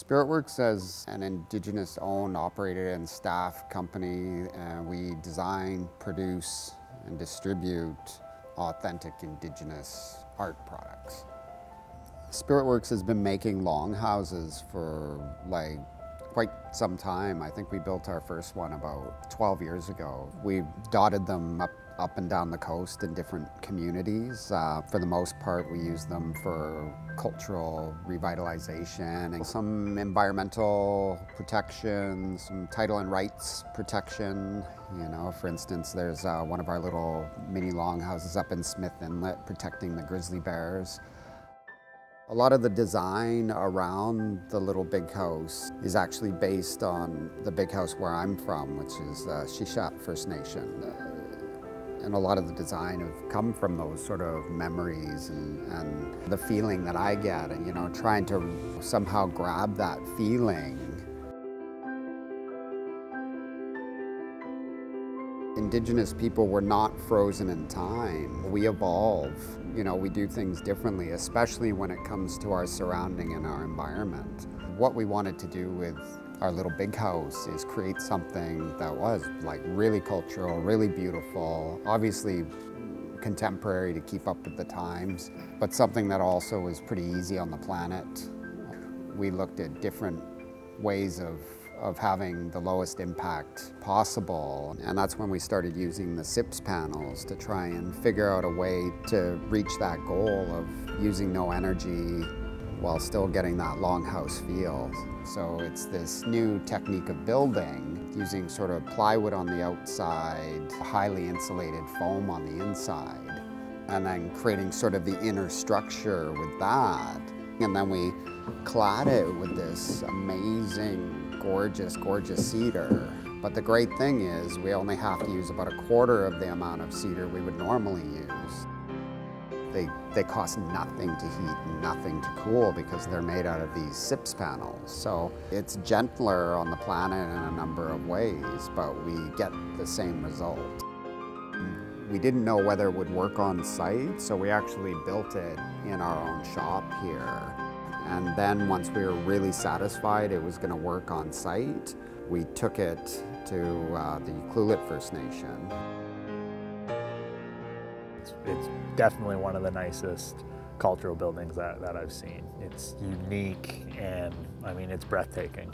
Spiritworks is an Indigenous owned, operated and staffed company. We design, produce and distribute authentic Indigenous art products. Spiritworks has been making longhouses for quite some time. I think we built our first one about 12 years ago. We dotted them up and down the coast in different communities. For the most part, we use them for cultural revitalization and some environmental protection, some title and rights protection. You know, for instance, there's one of our little mini longhouses up in Smith Inlet protecting the grizzly bears. A lot of the design around the little big house is actually based on the big house where I'm from, which is Shishap First Nation. And a lot of the design have come from those sort of memories and the feeling that I get, and, you know, trying to somehow grab that feeling. Indigenous people were not frozen in time. We evolve, you know, we do things differently, especially when it comes to our surrounding and our environment. What we wanted to do with our little big house is create something that was really cultural, really beautiful, obviously contemporary to keep up with the times, but something that also was pretty easy on the planet. We looked at different ways of having the lowest impact possible. And that's when we started using the SIPS panels to try and figure out a way to reach that goal of using no energy while still getting that longhouse feel. So it's this new technique of building using sort of plywood on the outside, highly insulated foam on the inside, and then creating sort of the inner structure with that. And then we clad it with this amazing gorgeous cedar. But the great thing is we only have to use about 1/4 of the amount of cedar we would normally use. They cost nothing to heat and nothing to cool because they're made out of these SIPS panels. So it's gentler on the planet in a number of ways, but we get the same result. We didn't know whether it would work on site, so we actually built it in our own shop here. And then once we were really satisfied it was going to work on site, we took it to the Klulit First Nation. It's definitely one of the nicest cultural buildings that I've seen. It's unique and, I mean, it's breathtaking.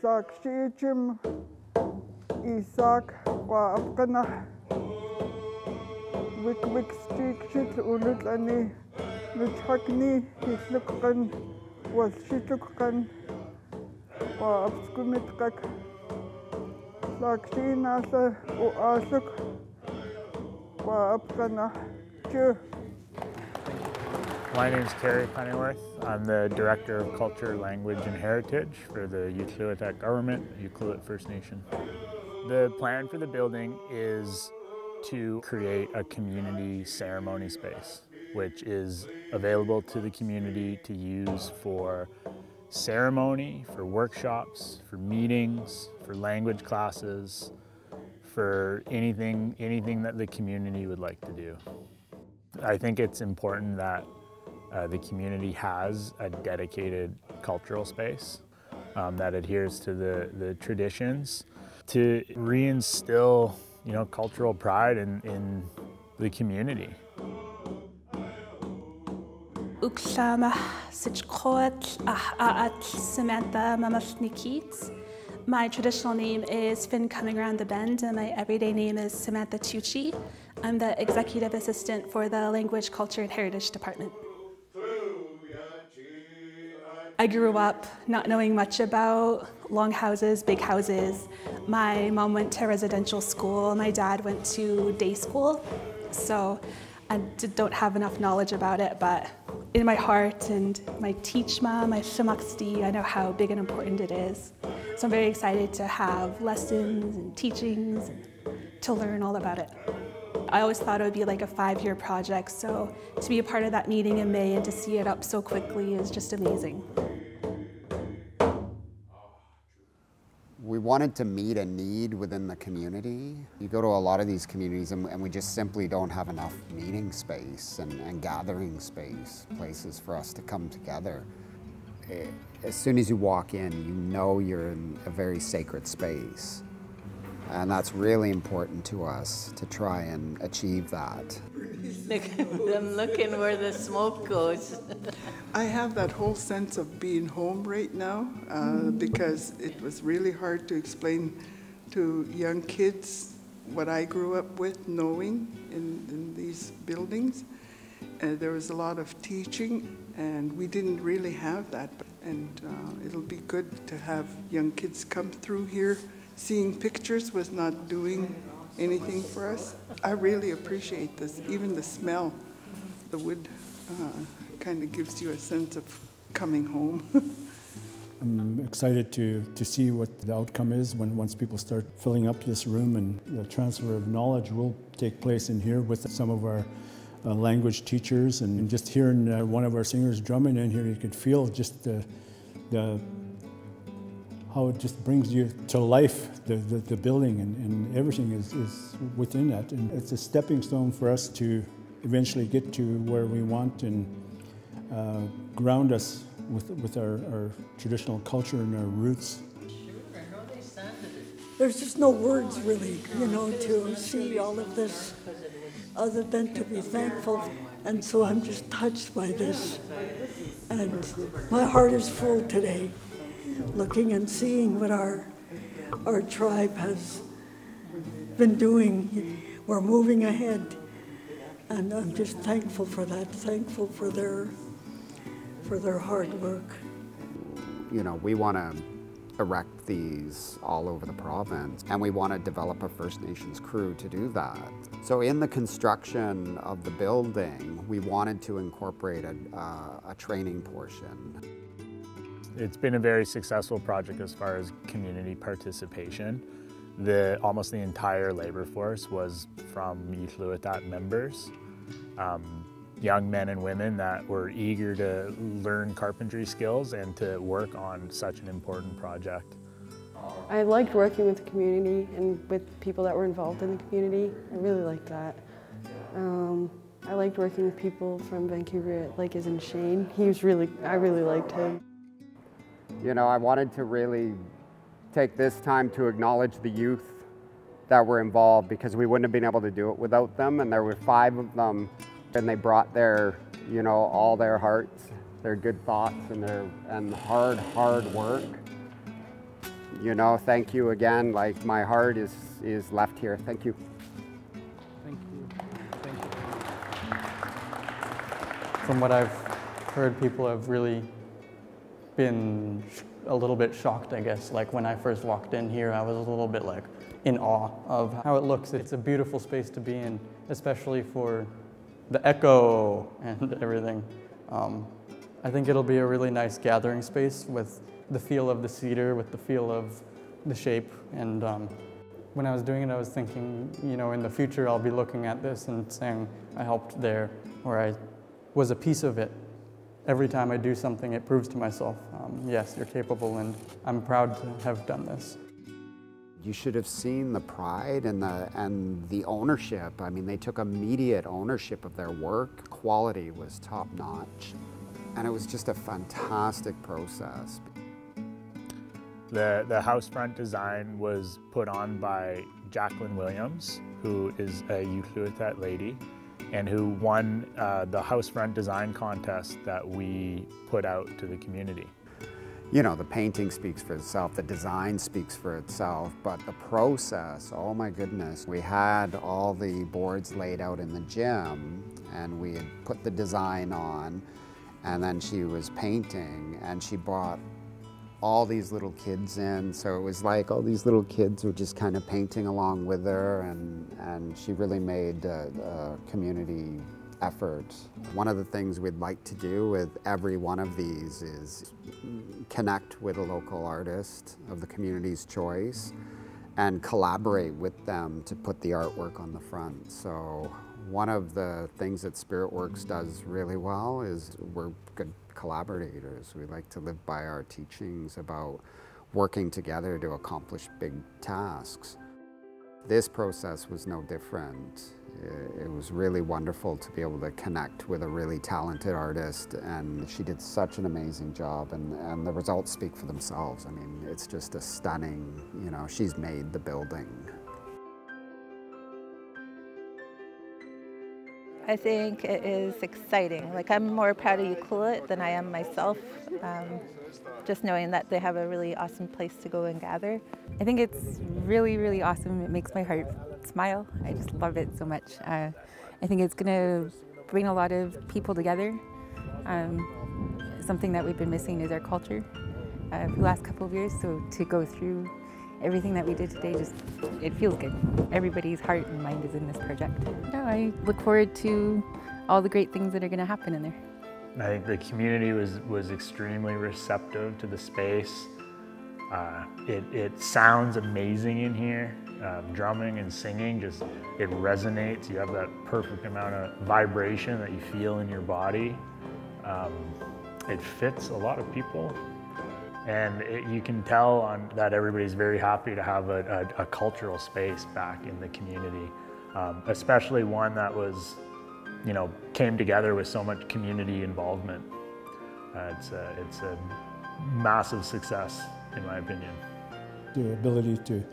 Sakshijim Isaac Waapkana Wik Stikshit Ulutani Luchakni Hislukkan was Shitukkan Waapskumitkak Sakshi Nasa Uasuk Waapkana Chu. My name is Kerry Pennyworth. I'm the Director of Culture, Language and Heritage for the Ucluelet government, Ucluelet First Nation. The plan for the building is to create a community ceremony space, which is available to the community to use for ceremony, for workshops, for meetings, for language classes, for anything that the community would like to do. I think it's important that the community has a dedicated cultural space that adheres to the traditions to reinstill, you know, cultural pride in the community. My traditional name is Finn Coming Around the Bend, and my everyday name is Samantha Tucci. I'm the Executive Assistant for the Language, Culture and Heritage Department. I grew up not knowing much about longhouses, big houses. My mom went to residential school, my dad went to day school, so I don't have enough knowledge about it, but in my heart and my teachma, my shamaksti, I know how big and important it is. So I'm very excited to have lessons and teachings and to learn all about it. I always thought it would be like a 5-year project, so to be a part of that meeting in May and to see it up so quickly is just amazing. We wanted to meet a need within the community. You go to a lot of these communities and we just simply don't have enough meeting space and gathering space, places for us to come together. As soon as you walk in, you know you're in a very sacred space. And that's really important to us to try and achieve that. I'm looking where the smoke goes. I have that whole sense of being home right now because it was really hard to explain to young kids what I grew up with, knowing in these buildings. There was a lot of teaching, and we didn't really have that. And it'll be good to have young kids come through here. Seeing pictures was not doing anything for us. I really appreciate this. Even the smell, the wood kind of gives you a sense of coming home. I'm excited to see what the outcome is once people start filling up this room, and the transfer of knowledge will take place in here with some of our language teachers, and just hearing one of our singers drumming in here, you could feel just the how it just brings you to life, the building and everything is within that. And it's a stepping stone for us to eventually get to where we want and ground us with our traditional culture and our roots. There's just no words really, to see all of this other than to be thankful. And so I'm just touched by this. And my heart is full today, looking and seeing what our tribe has been doing. We're moving ahead, and I'm just thankful for that, thankful for their hard work. We want to erect these all over the province, and we want to develop a First Nations crew to do that. So in the construction of the building, we wanted to incorporate a training portion. It's been a very successful project as far as community participation. Almost the entire labor force was from Ytluatat members, young men and women that were eager to learn carpentry skills and to work on such an important project. I liked working with the community and with people that were involved in the community. I really liked that. I liked working with people from Vancouver, like as in Shane. I really liked him. I wanted to really take this time to acknowledge the youth that were involved, because we wouldn't have been able to do it without them. And there were 5 of them, and they brought their, all their hearts, their good thoughts, and hard work. Thank you again. Like, my heart is left here. Thank you. Thank you. Thank you. From what I've heard, people have really been a little bit shocked, I guess. Like, when I first walked in here, I was a little bit like in awe of how it looks. It's a beautiful space to be in, especially for the echo and everything. I think it'll be a really nice gathering space with the feel of the cedar, with the feel of the shape. And when I was doing it, I was thinking, in the future, I'll be looking at this and saying, I helped there, or I was a piece of it. Every time I do something, it proves to myself, yes, you're capable, and I'm proud to have done this. You should have seen the pride and the ownership. I mean, they took immediate ownership of their work. Quality was top notch, and it was just a fantastic process. The house front design was put on by Jacqueline Williams, who is a Ytluatat lady, and who won the house front design contest that we put out to the community. The painting speaks for itself, the design speaks for itself, but the process, oh my goodness. We had all the boards laid out in the gym, and we had put the design on, and then she was painting, and she brought all these little kids in, so it was like all these little kids were just kind of painting along with her, and she really made a community effort. One of the things we'd like to do with every one of these is connect with a local artist of the community's choice and collaborate with them to put the artwork on the front. So one of the things that Spiritworks does really well is we're good collaborators. We like to live by our teachings about working together to accomplish big tasks. This process was no different. It was really wonderful to be able to connect with a really talented artist, and she did such an amazing job, and the results speak for themselves. I mean, it's just a stunning, you know, she's made the building. I think it is exciting. Like, I'm more proud of Ucluelet than I am myself. Just knowing that they have a really awesome place to go and gather. I think it's really, really awesome. It makes my heart smile. I just love it so much. I think it's going to bring a lot of people together. Something that we've been missing is our culture for the last couple of years. So to go through everything that we did today, it feels good. Everybody's heart and mind is in this project. No, I look forward to all the great things that are going to happen in there. I think the community was extremely receptive to the space. It sounds amazing in here. Drumming and singing, it resonates. You have that perfect amount of vibration that you feel in your body. It fits a lot of people. And you can tell that everybody's very happy to have a cultural space back in the community, especially one that was, you know, came together with so much community involvement. It's a massive success, in my opinion. The ability to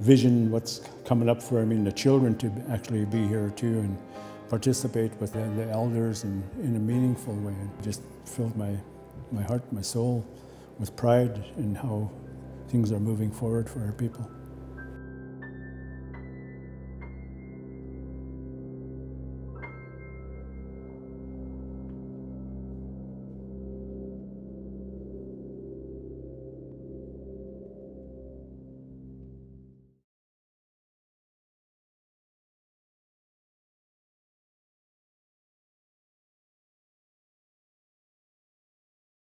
vision what's coming up for, the children to actually be here too and participate with the elders in a meaningful way. It just filled my heart, my soul with pride in how things are moving forward for our people.